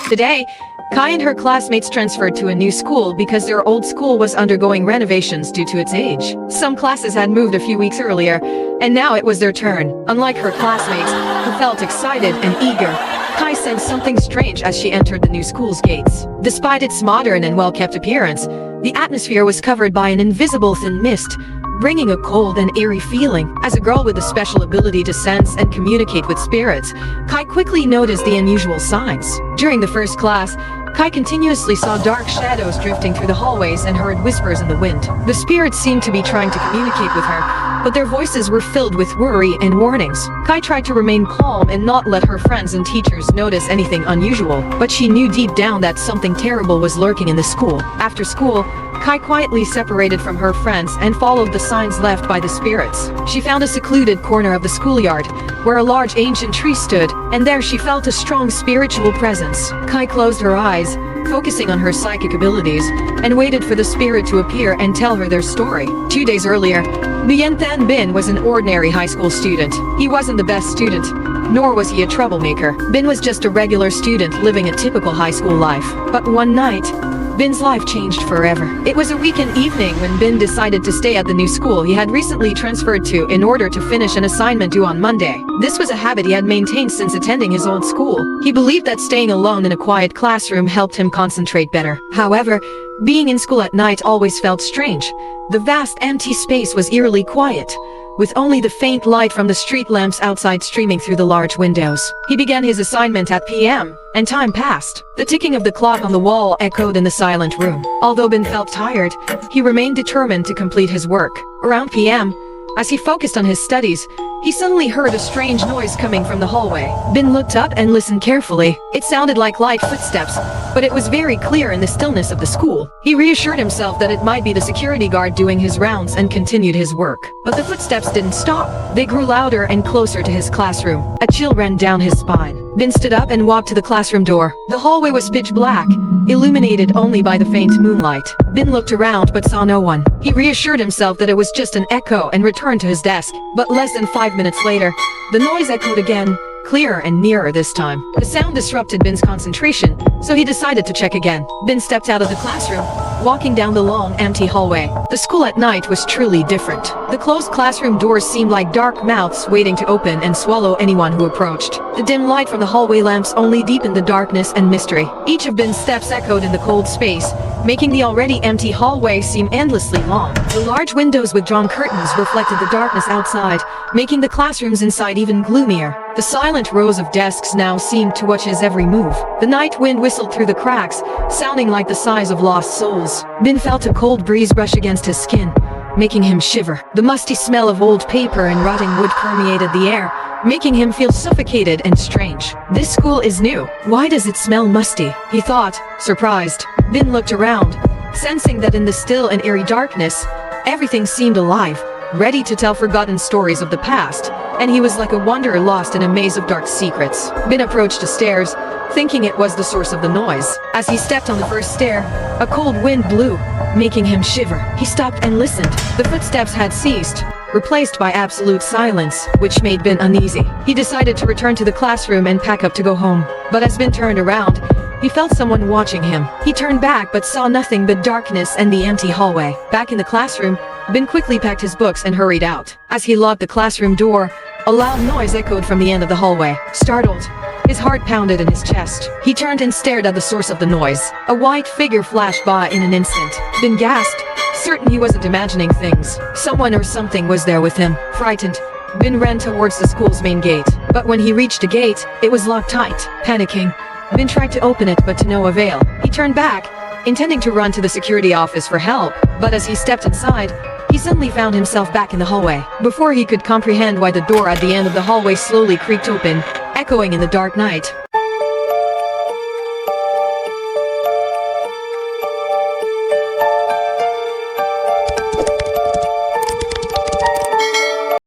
Today, Kai and her classmates transferred to a new school because their old school was undergoing renovations due to its age. Some classes had moved a few weeks earlier, and now it was their turn. Unlike her classmates, who felt excited and eager, Kai sensed something strange as she entered the new school's gates. Despite its modern and well-kept appearance, the atmosphere was covered by an invisible thin mist, bringing a cold and eerie feeling. As a girl with a special ability to sense and communicate with spirits, Kai quickly noticed the unusual signs. During the first class, Kai continuously saw dark shadows drifting through the hallways and heard whispers in the wind. The spirits seemed to be trying to communicate with her, but their voices were filled with worry and warnings. Kai tried to remain calm and not let her friends and teachers notice anything unusual, but she knew deep down that something terrible was lurking in the school. After school, Kai quietly separated from her friends and followed the signs left by the spirits. She found a secluded corner of the schoolyard, where a large ancient tree stood, and there she felt a strong spiritual presence. Kai closed her eyes, focusing on her psychic abilities, and waited for the spirit to appear and tell her their story. 2 days earlier, Binh was an ordinary high school student. He wasn't the best student, nor was he a troublemaker. Binh was just a regular student living a typical high school life. But one night, Binh's life changed forever. It was a weekend evening when Binh decided to stay at the new school he had recently transferred to in order to finish an assignment due on Monday. This was a habit he had maintained since attending his old school. He believed that staying alone in a quiet classroom helped him concentrate better. However, being in school at night always felt strange. The vast empty space was eerily quiet, with only the faint light from the street lamps outside streaming through the large windows. He began his assignment at p.m., and time passed. The ticking of the clock on the wall echoed in the silent room. Although Binh felt tired, he remained determined to complete his work. Around p.m., as he focused on his studies, he suddenly heard a strange noise coming from the hallway. Binh looked up and listened carefully. It sounded like light footsteps, but it was very clear in the stillness of the school. He reassured himself that it might be the security guard doing his rounds and continued his work. But the footsteps didn't stop. They grew louder and closer to his classroom. A chill ran down his spine. Binh stood up and walked to the classroom door. The hallway was pitch black, illuminated only by the faint moonlight. Binh looked around but saw no one. He reassured himself that it was just an echo and returned to his desk. But less than 5 minutes later, the noise echoed again, clearer and nearer this time. The sound disrupted Binh's concentration, so he decided to check again. Binh stepped out of the classroom, walking down the long, empty hallway. The school at night was truly different. The closed classroom doors seemed like dark mouths waiting to open and swallow anyone who approached. The dim light from the hallway lamps only deepened the darkness and mystery. Each of Binh's steps echoed in the cold space, making the already empty hallway seem endlessly long. The large windows with drawn curtains reflected the darkness outside, making the classrooms inside even gloomier. The silent rows of desks now seemed to watch his every move. The night wind whistled through the cracks, sounding like the sighs of lost souls. Binh felt a cold breeze brush against his skin, making him shiver. The musty smell of old paper and rotting wood permeated the air, making him feel suffocated and strange. This school is new. Why does it smell musty? He thought, surprised. Binh looked around, sensing that in the still and eerie darkness, everything seemed alive, ready to tell forgotten stories of the past, and he was like a wanderer lost in a maze of dark secrets. Binh approached the stairs, thinking it was the source of the noise. As he stepped on the first stair, a cold wind blew, making him shiver. He stopped and listened. The footsteps had ceased, replaced by absolute silence, which made Binh uneasy. He decided to return to the classroom and pack up to go home. But as Binh turned around, he felt someone watching him. He turned back but saw nothing but darkness and the empty hallway. Back in the classroom, Binh quickly packed his books and hurried out. As he locked the classroom door, a loud noise echoed from the end of the hallway. Startled, his heart pounded in his chest. He turned and stared at the source of the noise. A white figure flashed by in an instant. Binh gasped, certain he wasn't imagining things. Someone or something was there with him. Frightened, Binh ran towards the school's main gate. But when he reached the gate, it was locked tight. Panicking, Binh tried to open it but to no avail. He turned back, intending to run to the security office for help, but as he stepped inside, he suddenly found himself back in the hallway. Before he could comprehend why the door at the end of the hallway slowly creaked open, echoing in the dark night,